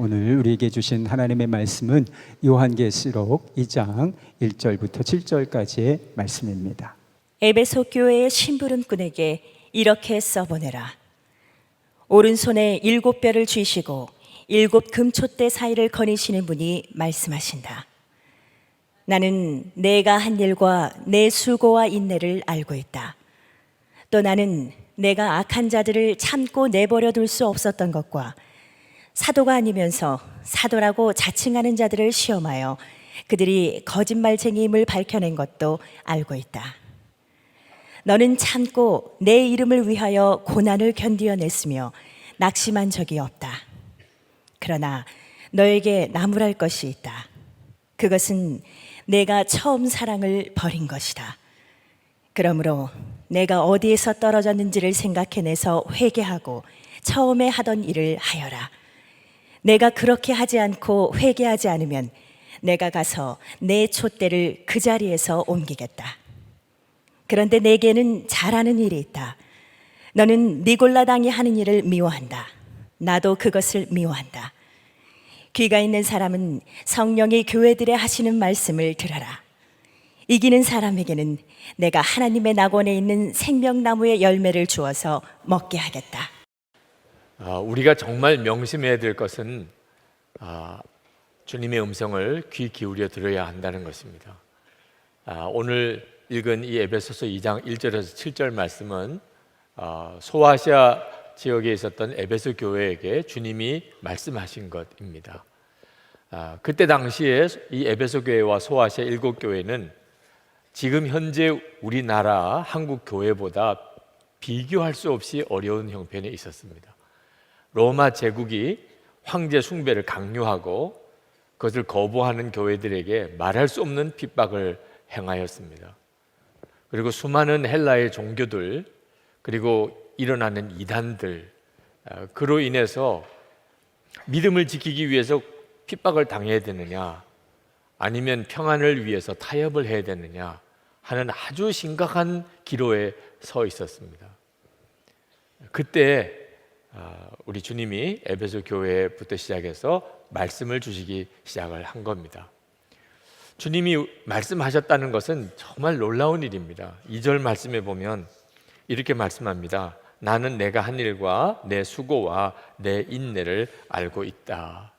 오늘 우리에게 주신 하나님의 말씀은 요한계시록 2장 1절부터 7절까지의 말씀입니다. 에베소 교회의 심부름꾼에게 이렇게 써보내라. 오른손에 7뼈를 쥐시고 7 금촛대 사이를 거니시는 분이 말씀하신다. 나는 내가 한 일과 내 수고와 인내를 알고 있다. 또 나는 내가 악한 자들을 참고 내버려 둘 수 없었던 것과 사도가 아니면서 사도라고 자칭하는 자들을 시험하여 그들이 거짓말쟁이임을 밝혀낸 것도 알고 있다. 너는 참고 내 이름을 위하여 고난을 견디어냈으며 낙심한 적이 없다. 그러나 너에게 나무랄 것이 있다. 그것은 내가 처음 사랑을 버린 것이다. 그러므로 내가 어디에서 떨어졌는지를 생각해내서 회개하고 처음에 하던 일을 하여라. 내가 그렇게 하지 않고 회개하지 않으면 내가 가서 내 촛대를 그 자리에서 옮기겠다. 그런데 내게는 잘하는 일이 있다. 너는 니골라당이 하는 일을 미워한다. 나도 그것을 미워한다. 귀가 있는 사람은 성령이 교회들에 하시는 말씀을 들어라. 이기는 사람에게는 내가 하나님의 낙원에 있는 생명나무의 열매를 주어서 먹게 하겠다. 우리가 정말 명심해야 될 것은 주님의 음성을 귀 기울여 들어야 한다는 것입니다. 오늘 읽은 이 에베소서 2장 1절에서 7절 말씀은 소아시아 지역에 있었던 에베소 교회에게 주님이 말씀하신 것입니다. 그때 당시에 이 에베소 교회와 소아시아 7교회는 지금 현재 우리나라 한국 교회보다 비교할 수 없이 어려운 형편에 있었습니다. 로마 제국이 황제 숭배를 강요하고 그것을 거부하는 교회들에게 말할 수 없는 핍박을 행하였습니다. 그리고 수많은 헬라의 종교들, 그리고 일어나는 이단들, 그로 인해서 믿음을 지키기 위해서 핍박을 당해야 되느냐, 아니면 평안을 위해서 타협을 해야 되느냐 하는 아주 심각한 기로에 서 있었습니다. 그때 우리 주님이 에베소 교회부터 시작해서 말씀을 주시기 시작을 한 겁니다. 주님이 말씀하셨다는 것은 정말 놀라운 일입니다. 2절 말씀에 보면 이렇게 말씀합니다. 나는 내가 한 일과 내 수고와 내 인내를 알고 있다.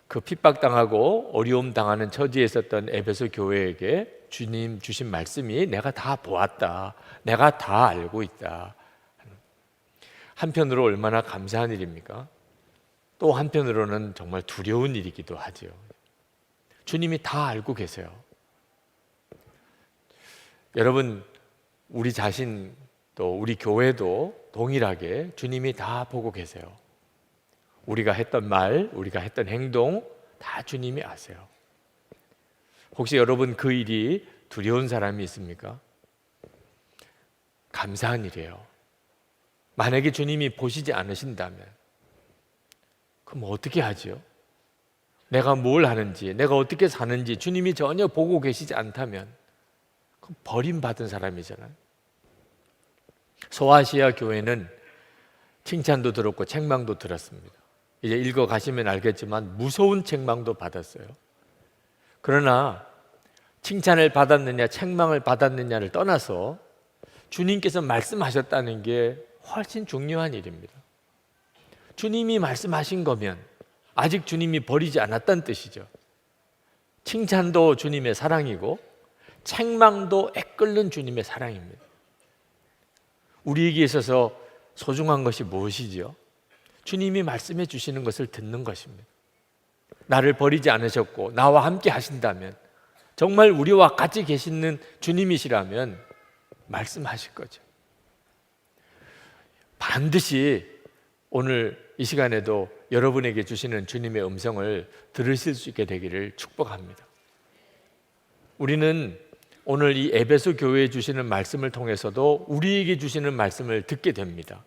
그 핍박당하고 어려움 당하는 처지에 있었던 에베소 교회에게 주님 주신 말씀이 내가 다 보았다. 내가 다 알고 있다. 한편으로 얼마나 감사한 일입니까? 또 한편으로는 정말 두려운 일이기도 하죠. 주님이 다 알고 계세요. 여러분, 우리 자신 또 우리 교회도 동일하게 주님이 다 보고 계세요. 우리가 했던 말, 우리가 했던 행동 다 주님이 아세요. 혹시 여러분 그 일이 두려운 사람이 있습니까? 감사한 일이에요. 만약에 주님이 보시지 않으신다면 그럼 어떻게 하지요? 내가 뭘 하는지, 내가 어떻게 사는지 주님이 전혀 보고 계시지 않다면 그럼 버림받은 사람이잖아요. 소아시아 교회는 칭찬도 들었고 책망도 들었습니다. 이제 읽어가시면 알겠지만 무서운 책망도 받았어요. 그러나 칭찬을 받았느냐 책망을 받았느냐를 떠나서 주님께서 말씀하셨다는 게 훨씬 중요한 일입니다. 주님이 말씀하신 거면 아직 주님이 버리지 않았다는 뜻이죠. 칭찬도 주님의 사랑이고 책망도 애끓는 주님의 사랑입니다. 우리에게 있어서 소중한 것이 무엇이지요? 주님이 말씀해 주시는 것을 듣는 것입니다. 나를 버리지 않으셨고 나와 함께 하신다면, 정말 우리와 같이 계시는 주님이시라면 말씀하실 거죠. 반드시 오늘 이 시간에도 여러분에게 주시는 주님의 음성을 들으실 수 있게 되기를 축복합니다. 우리는 오늘 이 에베소 교회에 주시는 말씀을 통해서도 우리에게 주시는 말씀을 듣게 됩니다.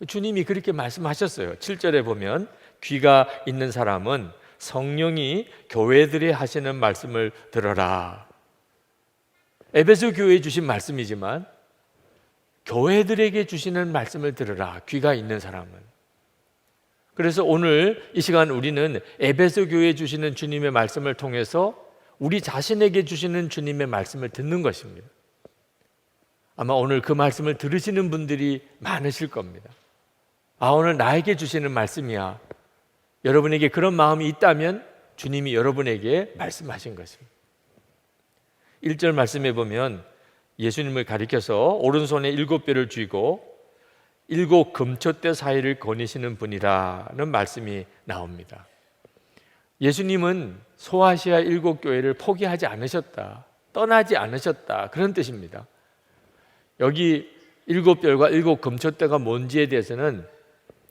주님이 그렇게 말씀하셨어요. 7절에 보면 귀가 있는 사람은 성령이 교회들이 하시는 말씀을 들어라. 에베소 교회에 주신 말씀이지만 교회들에게 주시는 말씀을 들으라. 귀가 있는 사람은. 그래서 오늘 이 시간 우리는 에베소 교회에 주시는 주님의 말씀을 통해서 우리 자신에게 주시는 주님의 말씀을 듣는 것입니다. 아마 오늘 그 말씀을 들으시는 분들이 많으실 겁니다. 아, 오늘 나에게 주시는 말씀이야. 여러분에게 그런 마음이 있다면 주님이 여러분에게 말씀하신 것입니다. 1절 말씀에 보면 예수님을 가리켜서 오른손에 7뼈를 쥐고 7 금초대 사이를 거니시는 분이라는 말씀이 나옵니다. 예수님은 소아시아 7교회를 포기하지 않으셨다, 떠나지 않으셨다, 그런 뜻입니다. 여기 7뼈가 7 금초대가 뭔지에 대해서는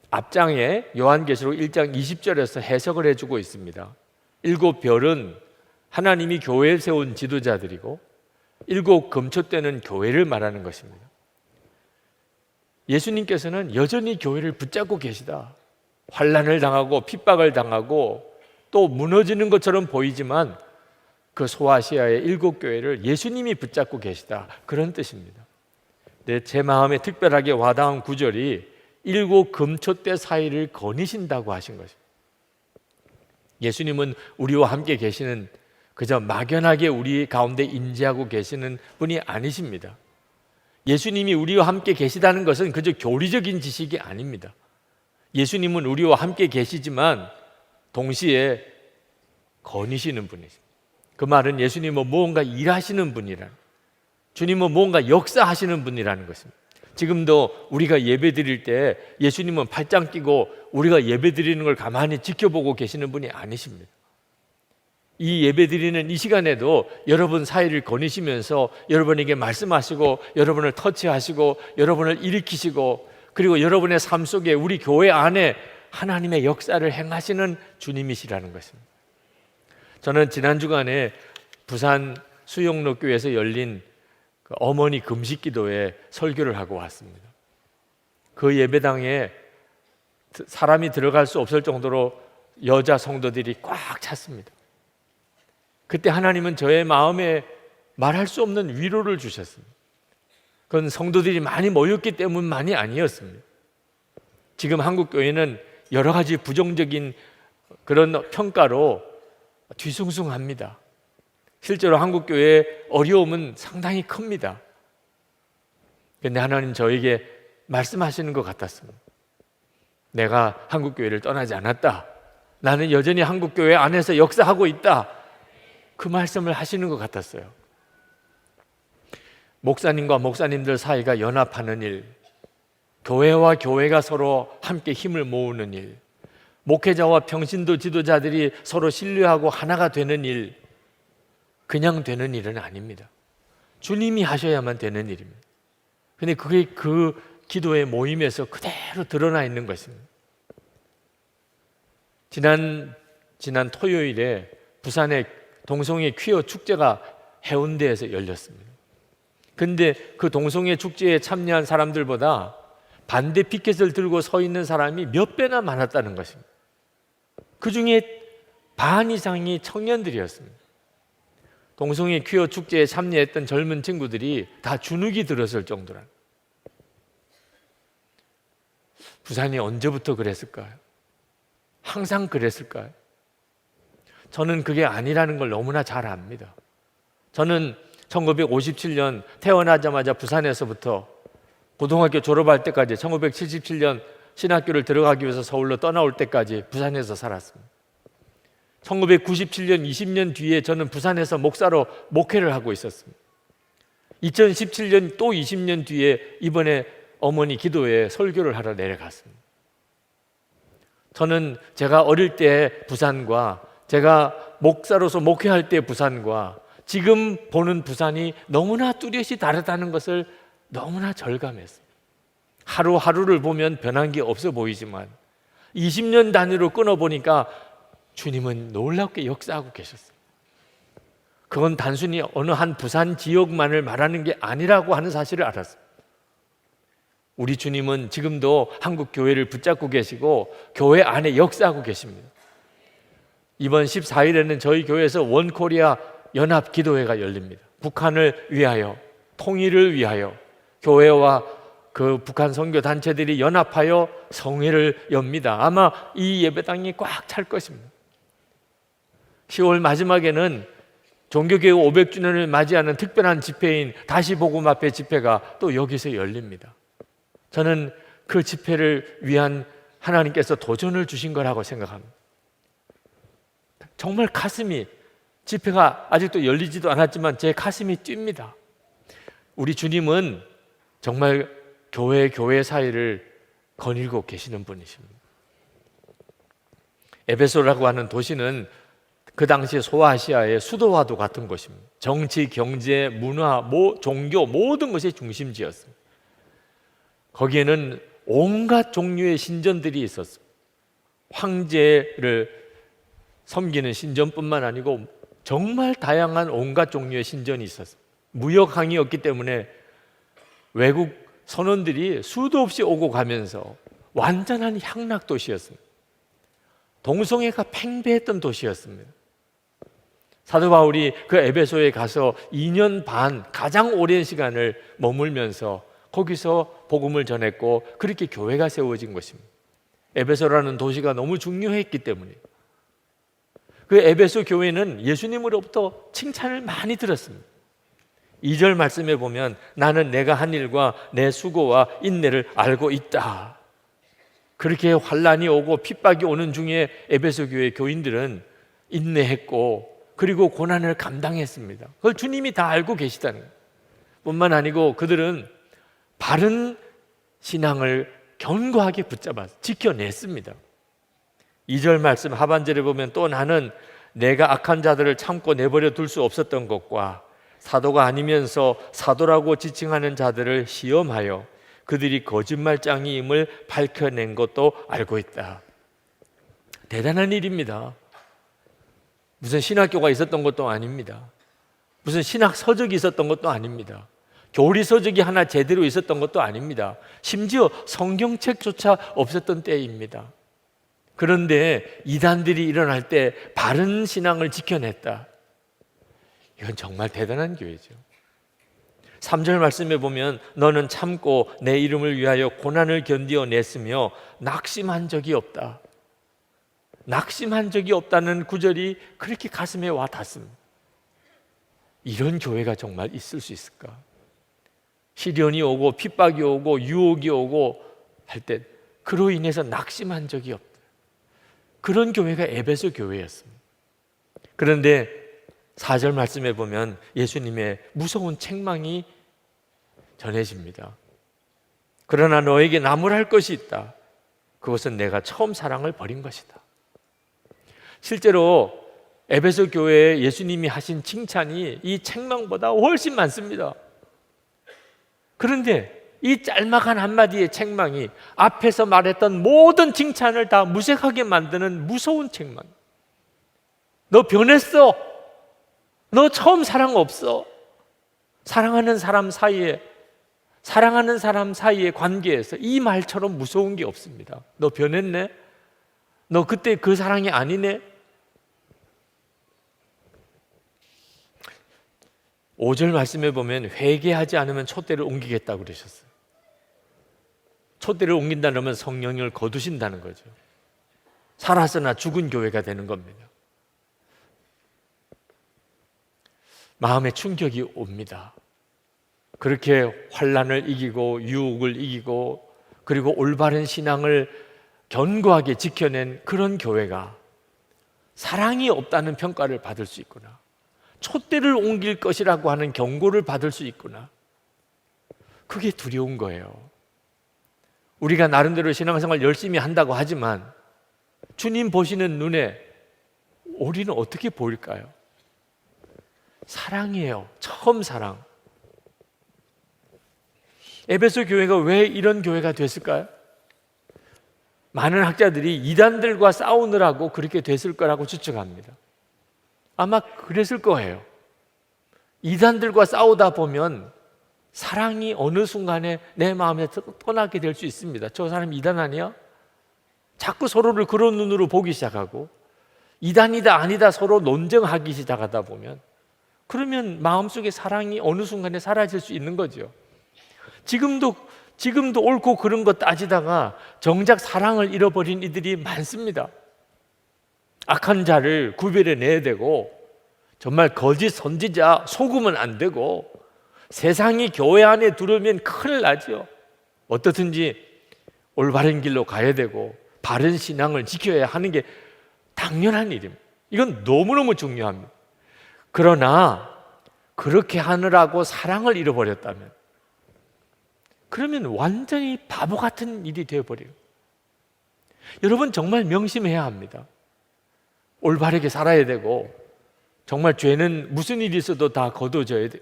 앞장에 요한계시록 1장 20절에서 해석을 해주고 있습니다. 7별은 하나님이 교회에 세운 지도자들이고 7 금초대는 교회를 말하는 것입니다. 예수님께서는 여전히 교회를 붙잡고 계시다. 환난을 당하고 핍박을 당하고 또 무너지는 것처럼 보이지만 그 소아시아의 7교회를 예수님이 붙잡고 계시다, 그런 뜻입니다. 제 마음에 특별하게 와닿은 구절이 7 금초대 사이를 거니신다고 하신 것입니다. 예수님은 우리와 함께 계시는, 그저 막연하게 우리 가운데 임재하고 계시는 분이 아니십니다. 예수님이 우리와 함께 계시다는 것은 그저 교리적인 지식이 아닙니다. 예수님은 우리와 함께 계시지만 동시에 거니시는 분이십니다. 그 말은 예수님은 무언가 일하시는 분이라는, 주님은 무언가 역사하시는 분이라는 것입니다. 지금도 우리가 예배 드릴 때 예수님은 팔짱 끼고 우리가 예배 드리는 걸 가만히 지켜보고 계시는 분이 아니십니다. 이 예배 드리는 이 시간에도 여러분 사이를 거니시면서 여러분에게 말씀하시고 여러분을 터치하시고 여러분을 일으키시고 그리고 여러분의 삶 속에 우리 교회 안에 하나님의 역사를 행하시는 주님이시라는 것입니다. 저는 지난 주간에 부산 수영로교회에서 열린 어머니 금식 기도에 설교를 하고 왔습니다. 그 예배당에 사람이 들어갈 수 없을 정도로 여자 성도들이 꽉 찼습니다. 그때 하나님은 저의 마음에 말할 수 없는 위로를 주셨습니다. 그건 성도들이 많이 모였기 때문만이 아니었습니다. 지금 한국 교회는 여러 가지 부정적인 그런 평가로 뒤숭숭합니다. 실제로 한국 교회의 어려움은 상당히 큽니다. 그런데 하나님 저에게 말씀하시는 것 같았습니다. 내가 한국 교회를 떠나지 않았다. 나는 여전히 한국 교회 안에서 역사하고 있다. 그 말씀을 하시는 것 같았어요. 목사님과 목사님들 사이가 연합하는 일, 교회와 교회가 서로 함께 힘을 모으는 일, 목회자와 평신도 지도자들이 서로 신뢰하고 하나가 되는 일, 그냥 되는 일은 아닙니다. 주님이 하셔야만 되는 일입니다. 그런데 그게 그 기도의 모임에서 그대로 드러나 있는 것입니다. 지난 토요일에 부산의 동성애 퀴어 축제가 해운대에서 열렸습니다. 그런데 그 동성애 축제에 참여한 사람들보다 반대 피켓을 들고 서 있는 사람이 몇 배나 많았다는 것입니다. 그 중에 반 이상이 청년들이었습니다. 동성애 퀴어 축제에 참여했던 젊은 친구들이 다 주눅이 들었을 정도라. 부산이 언제부터 그랬을까요? 항상 그랬을까요? 저는 그게 아니라는 걸 너무나 잘 압니다. 저는 1957년 태어나자마자 부산에서부터 고등학교 졸업할 때까지 1977년 신학교를 들어가기 위해서 서울로 떠나올 때까지 부산에서 살았습니다. 1997년 20년 뒤에 저는 부산에서 목사로 목회를 하고 있었습니다. 2017년 또 20년 뒤에 이번에 어머니 기도회에 설교를 하러 내려갔습니다. 저는 제가 어릴 때 부산과 제가 목사로서 목회할 때 부산과 지금 보는 부산이 너무나 뚜렷이 다르다는 것을 너무나 절감했습니다. 하루하루를 보면 변한 게 없어 보이지만 20년 단위로 끊어보니까 주님은 놀랍게 역사하고 계셨어요. 그건 단순히 어느 한 부산 지역만을 말하는 게 아니라고 하는 사실을 알았습니다. 우리 주님은 지금도 한국 교회를 붙잡고 계시고 교회 안에 역사하고 계십니다. 이번 14일에는 저희 교회에서 원코리아 연합 기도회가 열립니다. 북한을 위하여, 통일을 위하여 교회와 그 북한 선교 단체들이 연합하여 성회를 엽니다. 아마 이 예배당이 꽉 찰 것입니다. 10월 마지막에는 종교개혁 500주년을 맞이하는 특별한 집회인 다시 복음 앞에 집회가 또 여기서 열립니다. 저는 그 집회를 위한 하나님께서 도전을 주신 거라고 생각합니다. 정말 가슴이, 집회가 아직도 열리지도 않았지만 제 가슴이 뜁니다. 우리 주님은 정말 교회 사이를 거닐고 계시는 분이십니다. 에베소라고 하는 도시는 그 당시 소아시아의 수도와도 같은 곳입니다. 정치, 경제, 문화, 종교 모든 것의 중심지였습니다. 거기에는 온갖 종류의 신전들이 있었습니다. 황제를 섬기는 신전뿐만 아니고 정말 다양한 온갖 종류의 신전이 있었습니다. 무역항이었기 때문에 외국 선원들이 수도 없이 오고 가면서 완전한 향락 도시였습니다. 동성애가 팽배했던 도시였습니다. 사도 바울이 그 에베소에 가서 2년 반 가장 오랜 시간을 머물면서 거기서 복음을 전했고 그렇게 교회가 세워진 것입니다. 에베소라는 도시가 너무 중요했기 때문에. 그 에베소 교회는 예수님으로부터 칭찬을 많이 들었습니다. 2절 말씀에 보면 나는 내가 한 일과 내 수고와 인내를 알고 있다. 그렇게 환난이 오고 핍박이 오는 중에 에베소 교회 교인들은 인내했고 그리고 고난을 감당했습니다. 그걸 주님이 다 알고 계시다는 거예요. 뿐만 아니고 그들은 바른 신앙을 견고하게 붙잡아서 지켜냈습니다. 2절 말씀 하반절에 보면 또 나는 내가 악한 자들을 참고 내버려 둘 수 없었던 것과 사도가 아니면서 사도라고 지칭하는 자들을 시험하여 그들이 거짓말장이임을 밝혀낸 것도 알고 있다. 대단한 일입니다. 무슨 신학교가 있었던 것도 아닙니다. 무슨 신학 서적이 있었던 것도 아닙니다. 교리 서적이 하나 제대로 있었던 것도 아닙니다. 심지어 성경책조차 없었던 때입니다. 그런데 이단들이 일어날 때 바른 신앙을 지켜냈다. 이건 정말 대단한 교회죠. 3절 말씀에 보면 너는 참고 내 이름을 위하여 고난을 견디어냈으며 낙심한 적이 없다. 낙심한 적이 없다는 구절이 그렇게 가슴에 와 닿습니다. 이런 교회가 정말 있을 수 있을까? 시련이 오고 핍박이 오고 유혹이 오고 할 때 그로 인해서 낙심한 적이 없다. 그런 교회가 에베소 교회였습니다. 그런데 4절 말씀에 보면 예수님의 무서운 책망이 전해집니다. 그러나 너에게 나무랄 것이 있다. 그것은 내가 처음 사랑을 버린 것이다. 실제로 에베소 교회에 예수님이 하신 칭찬이 이 책망보다 훨씬 많습니다. 그런데 이 짤막한 한마디의 책망이 앞에서 말했던 모든 칭찬을 다 무색하게 만드는 무서운 책망. 너 변했어. 너 처음 사랑 없어. 사랑하는 사람 사이에 관계에서 이 말처럼 무서운 게 없습니다. 너 변했네? 너 그때 그 사랑이 아니네? 5절 말씀에 보면 회개하지 않으면 촛대를 옮기겠다고 그러셨어요. 촛대를 옮긴다는 건 성령을 거두신다는 거죠. 살았으나 죽은 교회가 되는 겁니다. 마음의 충격이 옵니다. 그렇게 환난을 이기고 유혹을 이기고 그리고 올바른 신앙을 견고하게 지켜낸 그런 교회가 사랑이 없다는 평가를 받을 수 있구나. 촛대를 옮길 것이라고 하는 경고를 받을 수 있구나. 그게 두려운 거예요. 우리가 나름대로 신앙생활 열심히 한다고 하지만 주님 보시는 눈에 우리는 어떻게 보일까요? 사랑이에요. 처음 사랑. 에베소 교회가 왜 이런 교회가 됐을까요? 많은 학자들이 이단들과 싸우느라고 그렇게 됐을 거라고 추측합니다. 아마 그랬을 거예요. 이단들과 싸우다 보면 사랑이 어느 순간에 내 마음에서 떠나게 될 수 있습니다. 저 사람 이단 아니야? 자꾸 서로를 그런 눈으로 보기 시작하고 이단이다 아니다 서로 논쟁하기 시작하다 보면 그러면 마음속에 사랑이 어느 순간에 사라질 수 있는 거죠. 지금도 지금도 옳고 그른 거 따지다가 정작 사랑을 잃어버린 이들이 많습니다. 악한 자를 구별해내야 되고, 정말 거짓 선지자 속으면 안 되고, 세상이 교회 안에 들어오면 큰일 나죠. 어떻든지 올바른 길로 가야 되고 바른 신앙을 지켜야 하는 게 당연한 일입니다. 이건 너무너무 중요합니다. 그러나 그렇게 하느라고 사랑을 잃어버렸다면, 그러면 완전히 바보 같은 일이 되어버려요. 여러분, 정말 명심해야 합니다. 올바르게 살아야 되고, 정말 죄는 무슨 일이 있어도 다 거둬져야 돼요.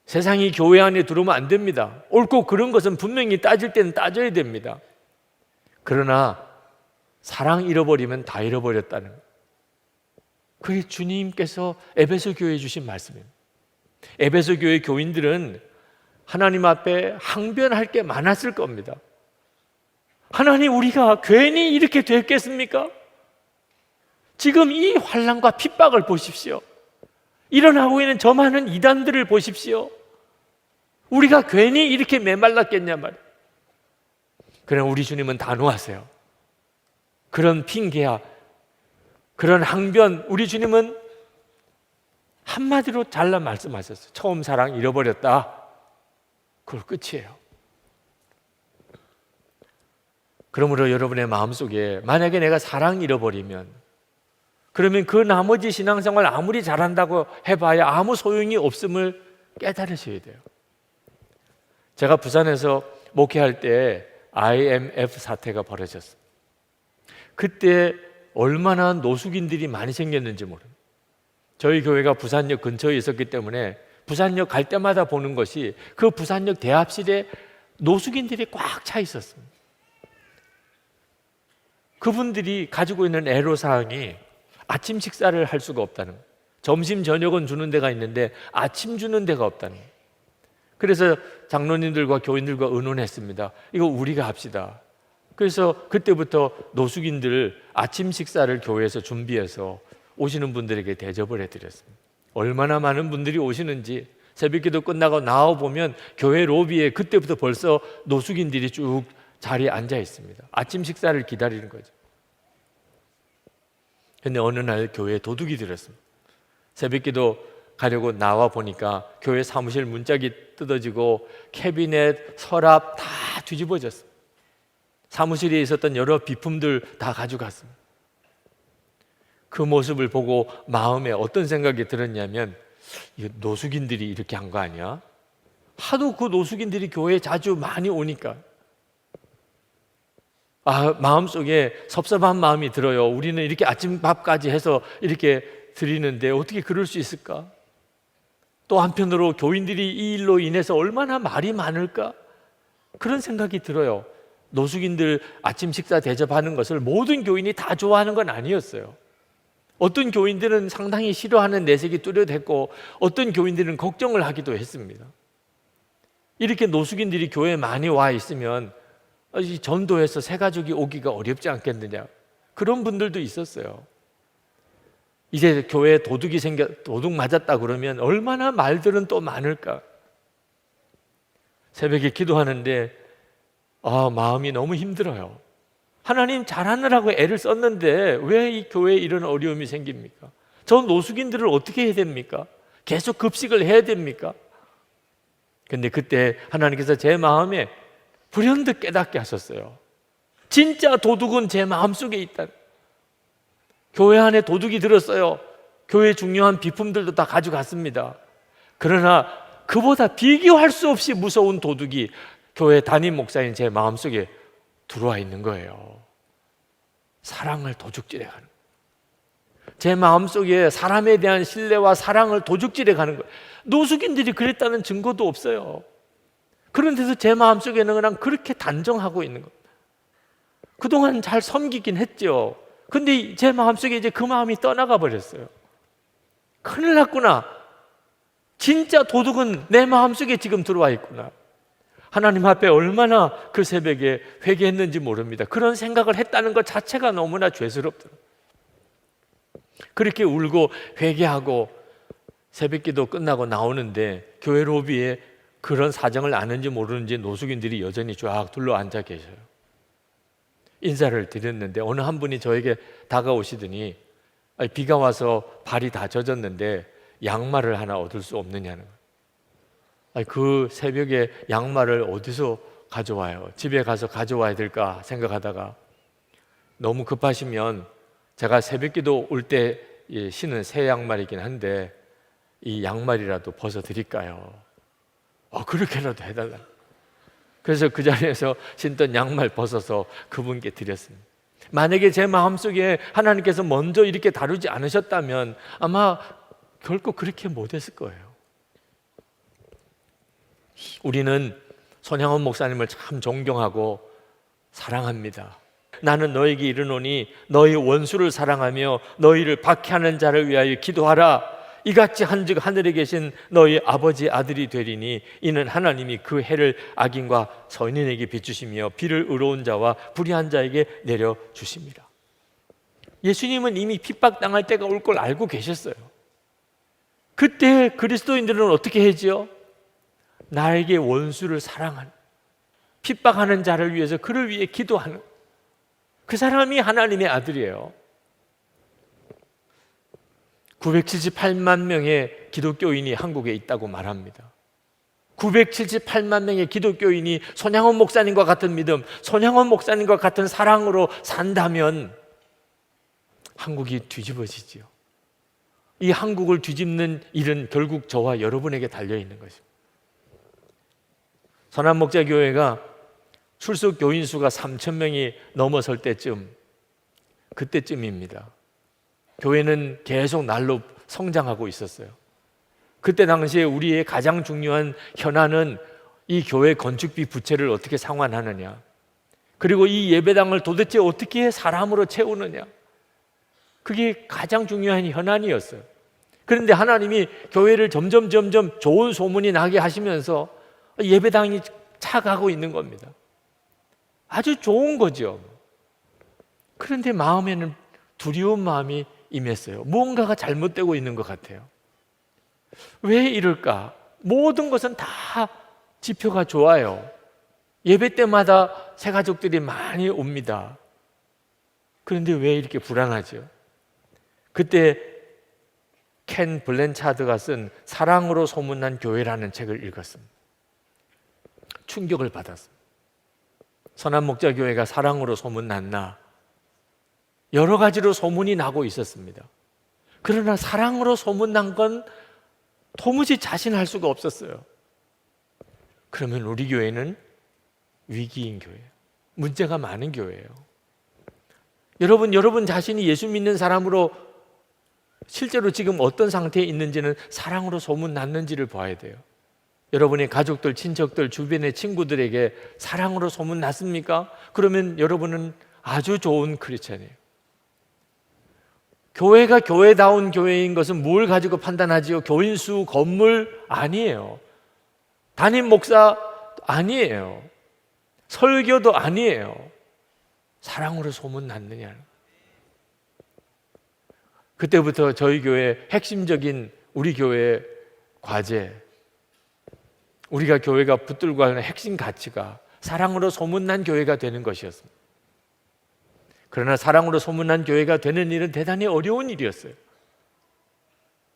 세상이 교회 안에 들어오면 안 됩니다. 옳고 그른 것은 분명히 따질 때는 따져야 됩니다. 그러나 사랑 잃어버리면 다 잃어버렸다는 거예요. 그게 주님께서 에베소 교회에 주신 말씀입니다. 에베소 교회 교인들은 하나님 앞에 항변할 게 많았을 겁니다. 하나님, 우리가 괜히 이렇게 됐겠습니까? 지금 이 환난과 핍박을 보십시오. 일어나고 있는 저 많은 이단들을 보십시오. 우리가 괜히 이렇게 메말랐겠냐 말이에요. 그러나 우리 주님은 단호하세요. 그런 핑계야, 그런 항변, 우리 주님은 한마디로 잘라 말씀하셨어요. 처음 사랑 잃어버렸다. 그걸 끝이에요. 그러므로 여러분의 마음속에 만약에 내가 사랑 잃어버리면, 그러면 그 나머지 신앙생활 아무리 잘한다고 해봐야 아무 소용이 없음을 깨달으셔야 돼요. 제가 부산에서 목회할 때 IMF 사태가 벌어졌어요. 그때 얼마나 노숙인들이 많이 생겼는지 모릅니다. 저희 교회가 부산역 근처에 있었기 때문에 부산역 갈 때마다 보는 것이 그 부산역 대합실에 노숙인들이 꽉 차 있었습니다. 그분들이 가지고 있는 애로사항이 아침 식사를 할 수가 없다는 거예요. 점심 저녁은 주는 데가 있는데 아침 주는 데가 없다는 거예요. 그래서 장로님들과 교인들과 의논했습니다. 이거 우리가 합시다. 그래서 그때부터 노숙인들 아침 식사를 교회에서 준비해서 오시는 분들에게 대접을 해드렸습니다. 얼마나 많은 분들이 오시는지 새벽기도 끝나고 나와보면 교회 로비에 그때부터 벌써 노숙인들이 쭉 자리에 앉아 있습니다. 아침 식사를 기다리는 거죠. 근데 어느 날 교회에 도둑이 들었습니다. 새벽기도 가려고 나와 보니까 교회 사무실 문짝이 뜯어지고 캐비넷, 서랍 다 뒤집어졌습니다. 사무실에 있었던 여러 비품들 다 가져갔습니다. 그 모습을 보고 마음에 어떤 생각이 들었냐면, 이거 노숙인들이 이렇게 한 거 아니야? 하도 그 노숙인들이 교회에 자주 많이 오니까 마음속에 섭섭한 마음이 들어요. 우리는 이렇게 아침밥까지 해서 이렇게 드리는데 어떻게 그럴 수 있을까? 또 한편으로 교인들이 이 일로 인해서 얼마나 말이 많을까? 그런 생각이 들어요. 노숙인들 아침 식사 대접하는 것을 모든 교인이 다 좋아하는 건 아니었어요. 어떤 교인들은 상당히 싫어하는 내색이 뚜렷했고 어떤 교인들은 걱정을 하기도 했습니다. 이렇게 노숙인들이 교회에 많이 와 있으면 전도해서 새 가족이 오기가 어렵지 않겠느냐, 그런 분들도 있었어요. 이제 교회에 도둑 맞았다 그러면 얼마나 말들은 또 많을까. 새벽에 기도하는데 마음이 너무 힘들어요. 하나님, 잘하느라고 애를 썼는데 왜 이 교회에 이런 어려움이 생깁니까? 저 노숙인들을 어떻게 해야 됩니까? 계속 급식을 해야 됩니까? 근데 그때 하나님께서 제 마음에 불현듯 깨닫게 하셨어요. 진짜 도둑은 제 마음속에 있다. 교회 안에 도둑이 들었어요. 교회 중요한 비품들도 다 가져갔습니다. 그러나 그보다 비교할 수 없이 무서운 도둑이 교회 담임 목사인 제 마음속에 들어와 있는 거예요. 사랑을 도둑질해 가는 거예요. 제 마음속에 사람에 대한 신뢰와 사랑을 도둑질해 가는 거예요. 노숙인들이 그랬다는 증거도 없어요. 그런데도 제 마음속에는 그냥 그렇게 단정하고 있는 거예요. 그동안 잘 섬기긴 했죠. 근데 제 마음속에 이제 그 마음이 떠나가 버렸어요. 큰일 났구나. 진짜 도둑은 내 마음속에 지금 들어와 있구나. 하나님 앞에 얼마나 그 새벽에 회개했는지 모릅니다. 그런 생각을 했다는 것 자체가 너무나 죄스럽더라고요. 그렇게 울고 회개하고 새벽기도 끝나고 나오는데 교회 로비에 그런 사정을 아는지 모르는지 노숙인들이 여전히 쫙 둘러앉아 계셔요. 인사를 드렸는데 어느 한 분이 저에게 다가오시더니 비가 와서 발이 다 젖었는데 양말을 하나 얻을 수 없느냐는 거예요. 그 새벽에 양말을 어디서 가져와요? 집에 가서 가져와야 될까 생각하다가 너무 급하시면 제가 새벽기도 올 때 신은 새 양말이긴 한데 이 양말이라도 벗어드릴까요? 그렇게라도 해달라. 그래서 그 자리에서 신던 양말 벗어서 그분께 드렸습니다. 만약에 제 마음속에 하나님께서 먼저 이렇게 다루지 않으셨다면 아마 결코 그렇게 못했을 거예요. 우리는 손양원 목사님을 참 존경하고 사랑합니다. 나는 너에게 이르노니 너희 원수를 사랑하며 너희를 박해하는 자를 위하여 기도하라. 이같이 한즉 하늘에 계신 너희 아버지 아들이 되리니 이는 하나님이 그 해를 악인과 선인에게 비추시며 비를 의로운 자와 불의한 자에게 내려주십니다. 예수님은 이미 핍박당할 때가 올 걸 알고 계셨어요. 그때 그리스도인들은 어떻게 하지요? 나에게 원수를 사랑하는, 핍박하는 자를 위해서 그를 위해 기도하는 그 사람이 하나님의 아들이에요. 978만 명의 기독교인이 한국에 있다고 말합니다. 978만 명의 기독교인이 손양원 목사님과 같은 믿음, 손양원 목사님과 같은 사랑으로 산다면 한국이 뒤집어지지요. 이 한국을 뒤집는 일은 결국 저와 여러분에게 달려있는 것입니다. 선한목자교회가 출석 교인 수가 3,000명이 넘어설 때쯤, 그때쯤입니다. 교회는 계속 날로 성장하고 있었어요. 그때 당시에 우리의 가장 중요한 현안은 이 교회 건축비 부채를 어떻게 상환하느냐, 그리고 이 예배당을 도대체 어떻게 사람으로 채우느냐, 그게 가장 중요한 현안이었어요. 그런데 하나님이 교회를 점점 좋은 소문이 나게 하시면서 예배당이 차가고 있는 겁니다. 아주 좋은 거죠. 그런데 마음에는 두려운 마음이 임했어요. 무언가가 잘못되고 있는 것 같아요. 왜 이럴까? 모든 것은 다 지표가 좋아요. 예배 때마다 새 가족들이 많이 옵니다. 그런데 왜 이렇게 불안하죠? 그때 켄 블렌차드가 쓴 사랑으로 소문난 교회라는 책을 읽었습니다. 충격을 받았습니다. 선한목자교회가 사랑으로 소문났나? 여러 가지로 소문이 나고 있었습니다. 그러나 사랑으로 소문난 건 도무지 자신할 수가 없었어요. 그러면 우리 교회는 위기인 교회예요. 문제가 많은 교회예요. 여러분 자신이 예수 믿는 사람으로 실제로 지금 어떤 상태에 있는지는 사랑으로 소문났는지를 봐야 돼요. 여러분의 가족들, 친척들, 주변의 친구들에게 사랑으로 소문났습니까? 그러면 여러분은 아주 좋은 크리스찬이에요. 교회가 교회다운 교회인 것은 뭘 가지고 판단하지요? 교인 수, 건물 아니에요. 담임 목사 아니에요. 설교도 아니에요. 사랑으로 소문났느냐. 그때부터 저희 교회 핵심적인 우리 교회의 과제, 우리가 교회가 붙들고 하는 핵심 가치가 사랑으로 소문난 교회가 되는 것이었습니다. 그러나 사랑으로 소문난 교회가 되는 일은 대단히 어려운 일이었어요.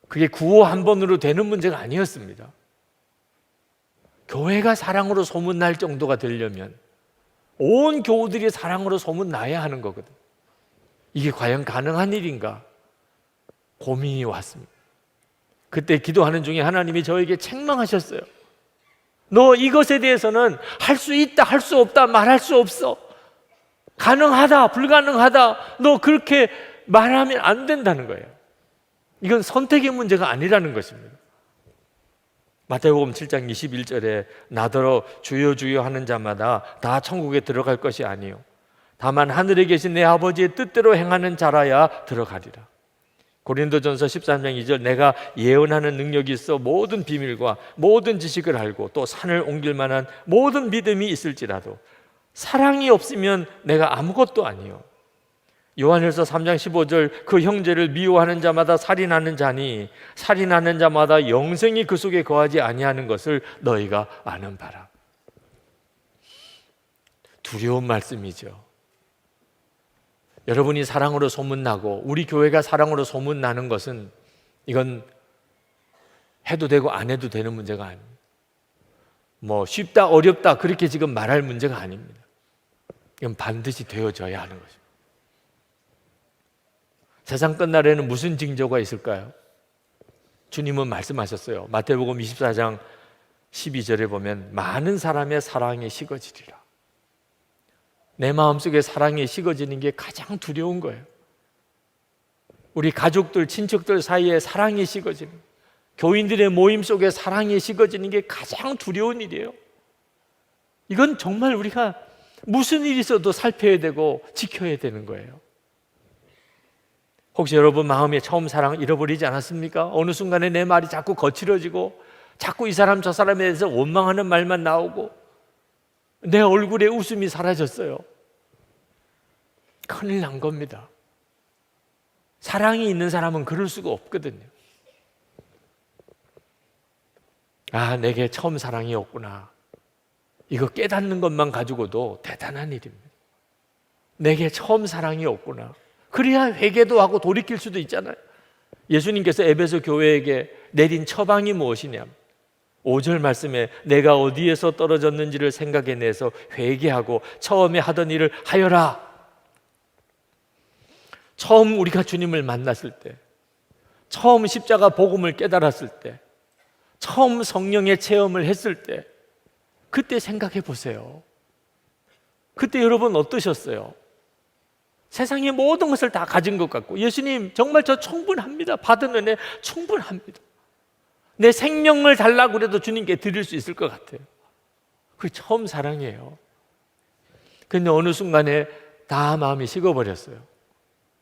그게 구호 한 번으로 되는 문제가 아니었습니다. 교회가 사랑으로 소문날 정도가 되려면 온 교우들이 사랑으로 소문나야 하는 거거든. 이게 과연 가능한 일인가? 고민이 왔습니다. 그때 기도하는 중에 하나님이 저에게 책망하셨어요. 너 이것에 대해서는 할 수 있다, 할 수 없다, 말할 수 없어. 가능하다, 불가능하다, 너 그렇게 말하면 안 된다는 거예요. 이건 선택의 문제가 아니라는 것입니다. 마태복음 7장 21절에 나더러 주여 주여 하는 자마다 다 천국에 들어갈 것이 아니요 다만 하늘에 계신 내 아버지의 뜻대로 행하는 자라야 들어가리라. 고린도전서 13장 2절 내가 예언하는 능력이 있어 모든 비밀과 모든 지식을 알고 또 산을 옮길 만한 모든 믿음이 있을지라도 사랑이 없으면 내가 아무것도 아니요. 요한일서 3장 15절 그 형제를 미워하는 자마다 살인하는 자니 살인하는 자마다 영생이 그 속에 거하지 아니하는 것을 너희가 아는 바라. 두려운 말씀이죠. 여러분이 사랑으로 소문나고 우리 교회가 사랑으로 소문나는 것은 이건 해도 되고 안 해도 되는 문제가 아닙니다. 뭐 쉽다 어렵다 그렇게 지금 말할 문제가 아닙니다. 이건 반드시 되어져야 하는 것입니다. 세상 끝날에는 무슨 징조가 있을까요? 주님은 말씀하셨어요. 마태복음 24장 12절에 보면 많은 사람의 사랑이 식어지리라. 내 마음속에 사랑이 식어지는 게 가장 두려운 거예요. 우리 가족들, 친척들 사이에 사랑이 식어지는, 교인들의 모임 속에 사랑이 식어지는 게 가장 두려운 일이에요. 이건 정말 우리가 무슨 일이 있어도 살펴야 되고 지켜야 되는 거예요. 혹시 여러분 마음에 처음 사랑 잃어버리지 않았습니까? 어느 순간에 내 말이 자꾸 거칠어지고 자꾸 이 사람 저 사람에 대해서 원망하는 말만 나오고 내 얼굴에 웃음이 사라졌어요. 큰일 난 겁니다. 사랑이 있는 사람은 그럴 수가 없거든요. 아, 내게 처음 사랑이 없구나. 이거 깨닫는 것만 가지고도 대단한 일입니다. 내게 처음 사랑이 없구나. 그래야 회개도 하고 돌이킬 수도 있잖아요. 예수님께서 에베소 교회에게 내린 처방이 무엇이냐? 5절 말씀에 내가 어디에서 떨어졌는지를 생각해내서 회개하고 처음에 하던 일을 하여라. 처음 우리가 주님을 만났을 때, 처음 십자가 복음을 깨달았을 때, 처음 성령의 체험을 했을 때, 그때 생각해 보세요. 그때 여러분 어떠셨어요? 세상의 모든 것을 다 가진 것 같고, 예수님 정말 저 충분합니다. 받은 은혜 충분합니다. 내 생명을 달라고 그래도 주님께 드릴 수 있을 것 같아요. 그게 처음 사랑이에요. 근데 어느 순간에 다 마음이 식어버렸어요.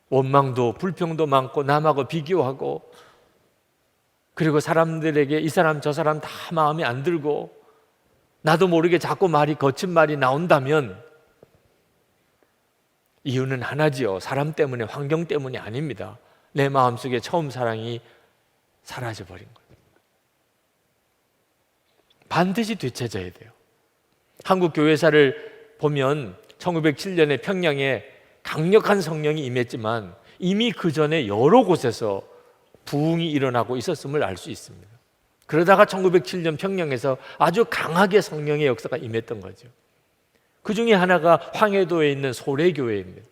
원망도 불평도 많고 남하고 비교하고, 그리고 사람들에게 이 사람 저 사람 다 마음에 안 들고 나도 모르게 자꾸 말이 거친 말이 나온다면 이유는 하나지요. 사람 때문에, 환경 때문이 아닙니다. 내 마음속에 처음 사랑이 사라져버린 거예요. 반드시 되찾아야 돼요. 한국 교회사를 보면 1907년에 평양에 강력한 성령이 임했지만 이미 그 전에 여러 곳에서 부흥이 일어나고 있었음을 알 수 있습니다. 그러다가 1907년 평양에서 아주 강하게 성령의 역사가 임했던 거죠. 그 중에 하나가 황해도에 있는 소래교회입니다.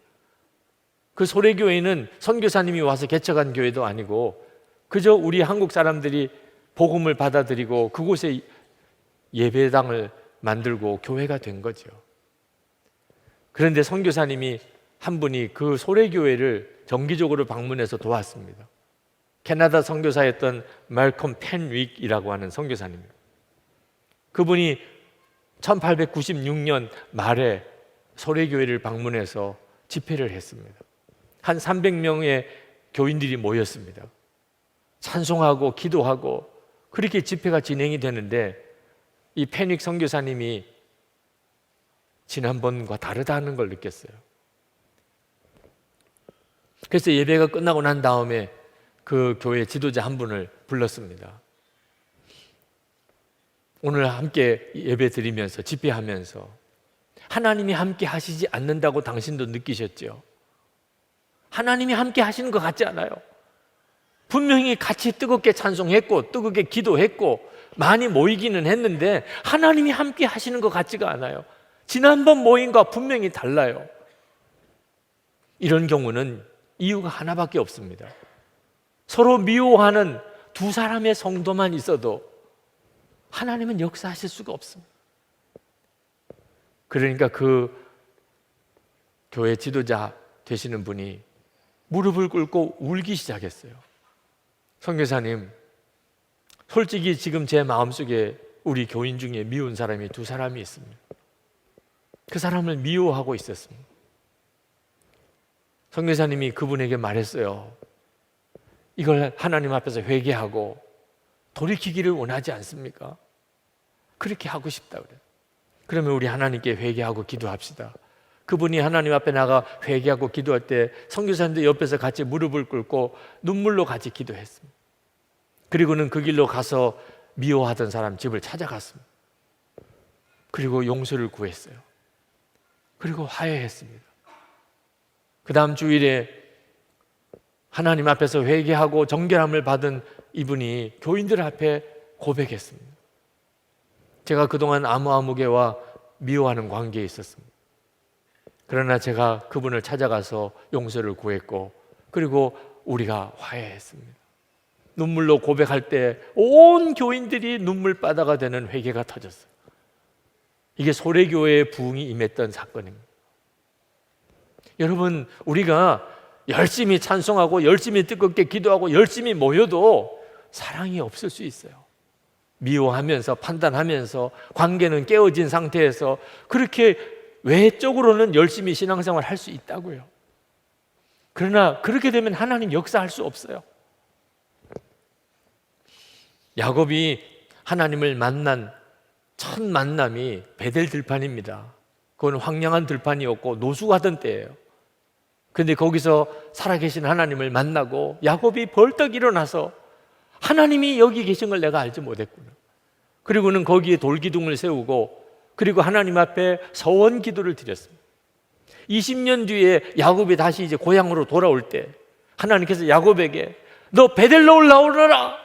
그 소래교회는 선교사님이 와서 개척한 교회도 아니고 그저 우리 한국 사람들이 복음을 받아들이고 그곳에 예배당을 만들고 교회가 된 거죠. 그런데 선교사님이 한 분이 그 소래교회를 정기적으로 방문해서 도왔습니다. 캐나다 선교사였던 말콤 펜윅이라고 하는 선교사님입니다. 그분이 1896년 말에 소래교회를 방문해서 집회를 했습니다. 한 300명의 교인들이 모였습니다. 찬송하고 기도하고 그렇게 집회가 진행이 되는데 이 펜윅 선교사님이 지난번과 다르다는 걸 느꼈어요. 그래서 예배가 끝나고 난 다음에 그 교회 지도자 한 분을 불렀습니다. 오늘 함께 예배 드리면서 집회하면서 하나님이 함께 하시지 않는다고 당신도 느끼셨죠? 하나님이 함께 하시는 것 같지 않아요? 분명히 같이 뜨겁게 찬송했고 뜨겁게 기도했고 많이 모이기는 했는데 하나님이 함께 하시는 것 같지가 않아요. 지난번 모임과 분명히 달라요. 이런 경우는 이유가 하나밖에 없습니다. 서로 미워하는 두 사람의 성도만 있어도 하나님은 역사하실 수가 없습니다. 그러니까 그 교회 지도자 되시는 분이 무릎을 꿇고 울기 시작했어요. 선교사님, 솔직히 지금 제 마음속에 우리 교인 중에 미운 사람이 두 사람이 있습니다. 그 사람을 미워하고 있었습니다. 선교사님이 그분에게 말했어요. 이걸 하나님 앞에서 회개하고 돌이키기를 원하지 않습니까? 그렇게 하고 싶다 그래요. 그러면 우리 하나님께 회개하고 기도합시다. 그분이 하나님 앞에 나가 회개하고 기도할 때 선교사님들 옆에서 같이 무릎을 꿇고 눈물로 같이 기도했습니다. 그리고는 그 길로 가서 미워하던 사람 집을 찾아갔습니다. 그리고 용서를 구했어요. 그리고 화해했습니다. 그 다음 주일에 하나님 앞에서 회개하고 정결함을 받은 이분이 교인들 앞에 고백했습니다. 제가 그동안 아무개와 미워하는 관계에 있었습니다. 그러나 제가 그분을 찾아가서 용서를 구했고 그리고 우리가 화해했습니다. 눈물로 고백할 때 온 교인들이 눈물바다가 되는 회개가 터졌어요. 이게 소래교회의 부흥이 임했던 사건입니다. 여러분, 우리가 열심히 찬송하고 열심히 뜨겁게 기도하고 열심히 모여도 사랑이 없을 수 있어요. 미워하면서 판단하면서 관계는 깨어진 상태에서 그렇게 외적으로는 열심히 신앙생활 할 수 있다고요. 그러나 그렇게 되면 하나님 역사할 수 없어요. 야곱이 하나님을 만난 첫 만남이 베델 들판입니다. 그건 황량한 들판이었고 노숙하던 때예요. 근데 거기서 살아계신 하나님을 만나고 야곱이 벌떡 일어나서 하나님이 여기 계신 걸 내가 알지 못했구나. 그리고는 거기에 돌기둥을 세우고 그리고 하나님 앞에 서원 기도를 드렸습니다. 20년 뒤에 야곱이 다시 이제 고향으로 돌아올 때 하나님께서 야곱에게 너 베델로 올라오너라,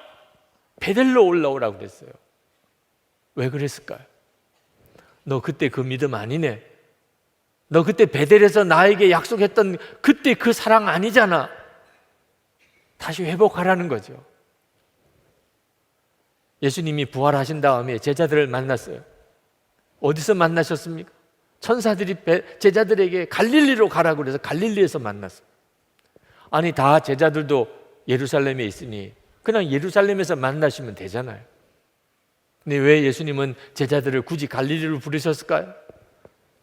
베델로 올라오라고 그랬어요. 왜 그랬을까요? 너 그때 그 믿음 아니네. 너 그때 베델에서 나에게 약속했던 그때 그 사랑 아니잖아. 다시 회복하라는 거죠. 예수님이 부활하신 다음에 제자들을 만났어요. 어디서 만나셨습니까? 천사들이 제자들에게 갈릴리로 가라고 그래서 갈릴리에서 만났어요. 아니, 다 제자들도 예루살렘에 있으니 그냥 예루살렘에서 만나시면 되잖아요. 근데 왜 예수님은 제자들을 굳이 갈릴리로 부르셨을까요?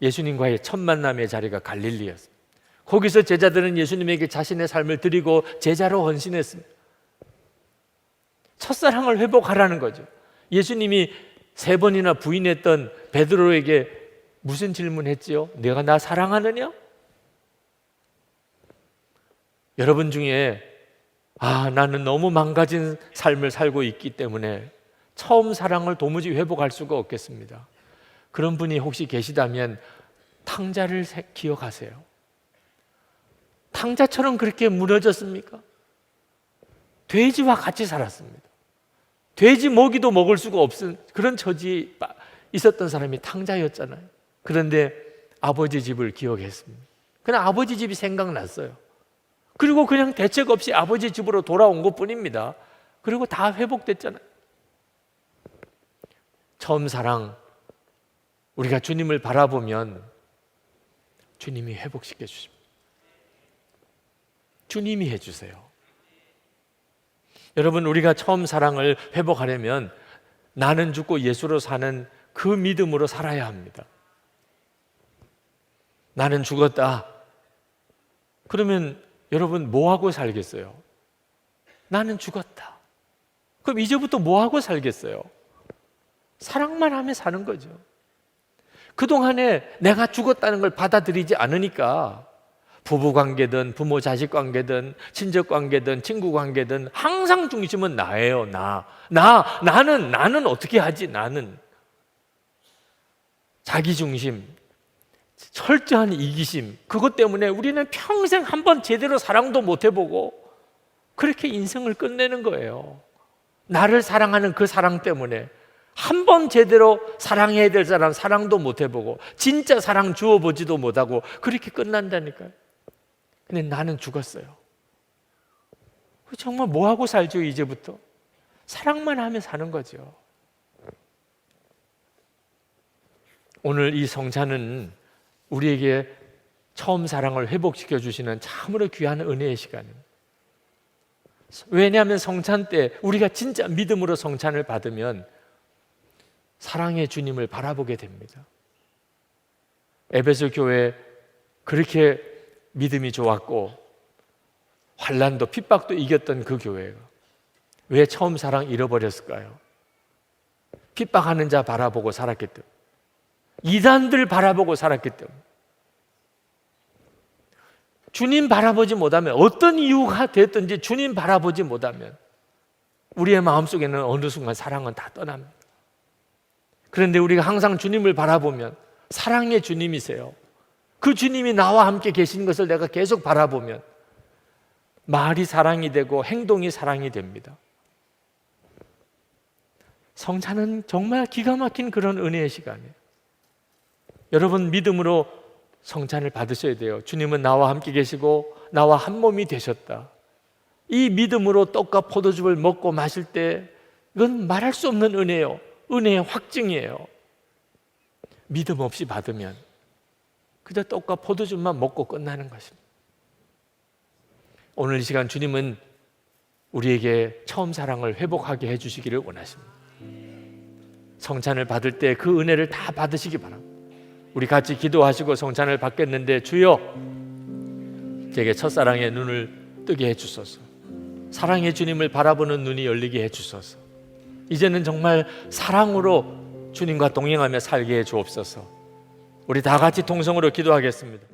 예수님과의 첫 만남의 자리가 갈릴리였어요. 거기서 제자들은 예수님에게 자신의 삶을 드리고 제자로 헌신했습니다. 첫사랑을 회복하라는 거죠. 예수님이 3번이나 부인했던 베드로에게 무슨 질문했지요? 내가 나 사랑하느냐? 여러분 중에 나는 너무 망가진 삶을 살고 있기 때문에 처음 사랑을 도무지 회복할 수가 없겠습니다. 그런 분이 혹시 계시다면 탕자를 기억하세요. 탕자처럼 그렇게 무너졌습니까? 돼지와 같이 살았습니다. 돼지 먹이도 먹을 수가 없은 그런 처지에 있었던 사람이 탕자였잖아요. 그런데 아버지 집을 기억했습니다. 그냥 아버지 집이 생각났어요. 그리고 그냥 대책 없이 아버지 집으로 돌아온 것뿐입니다. 그리고 다 회복됐잖아요. 처음 사랑, 우리가 주님을 바라보면 주님이 회복시켜 주십니다. 주님이 해주세요. 여러분, 우리가 처음 사랑을 회복하려면 나는 죽고 예수로 사는 그 믿음으로 살아야 합니다. 나는 죽었다. 그러면 여러분 뭐하고 살겠어요? 나는 죽었다. 그럼 이제부터 뭐하고 살겠어요? 사랑만 하며 사는 거죠. 그동안에 내가 죽었다는 걸 받아들이지 않으니까 부부관계든 부모 자식 관계든 친척 관계든 친구 관계든 항상 중심은 나예요. 나는 어떻게 하지? 나는 자기중심, 철저한 이기심, 그것 때문에 우리는 평생 한번 제대로 사랑도 못 해보고 그렇게 인생을 끝내는 거예요. 나를 사랑하는 그 사랑 때문에 한 번 제대로 사랑해야 될 사람 사랑도 못 해보고 진짜 사랑 주어보지도 못하고 그렇게 끝난다니까요. 근데 나는 죽었어요. 정말 뭐하고 살죠? 이제부터 사랑만 하며 사는 거죠. 오늘 이 성찬은 우리에게 처음 사랑을 회복시켜 주시는 참으로 귀한 은혜의 시간입니다. 왜냐하면 성찬 때 우리가 진짜 믿음으로 성찬을 받으면 사랑의 주님을 바라보게 됩니다. 에베소 교회 그렇게 믿음이 좋았고 환난도 핍박도 이겼던 그 교회가 왜 처음 사랑 잃어버렸을까요? 핍박하는 자 바라보고 살았기 때문에, 이단들 바라보고 살았기 때문에. 주님 바라보지 못하면, 어떤 이유가 됐든지 주님 바라보지 못하면 우리의 마음속에는 어느 순간 사랑은 다 떠납니다. 그런데 우리가 항상 주님을 바라보면, 사랑의 주님이세요. 그 주님이 나와 함께 계시는 것을 내가 계속 바라보면 말이 사랑이 되고 행동이 사랑이 됩니다. 성찬은 정말 기가 막힌 그런 은혜의 시간이에요. 여러분, 믿음으로 성찬을 받으셔야 돼요. 주님은 나와 함께 계시고 나와 한 몸이 되셨다. 이 믿음으로 떡과 포도즙을 먹고 마실 때 이건 말할 수 없는 은혜예요. 은혜의 확증이에요. 믿음 없이 받으면 그저 떡과 포도즙만 먹고 끝나는 것입니다. 오늘 이 시간 주님은 우리에게 처음 사랑을 회복하게 해주시기를 원하십니다. 성찬을 받을 때 그 은혜를 다 받으시기 바랍니다. 우리 같이 기도하시고 성찬을 받겠는데, 주여 제게 첫사랑의 눈을 뜨게 해주소서. 사랑의 주님을 바라보는 눈이 열리게 해주소서. 이제는 정말 사랑으로 주님과 동행하며 살게 해주옵소서. 우리 다 같이 동성으로 기도하겠습니다.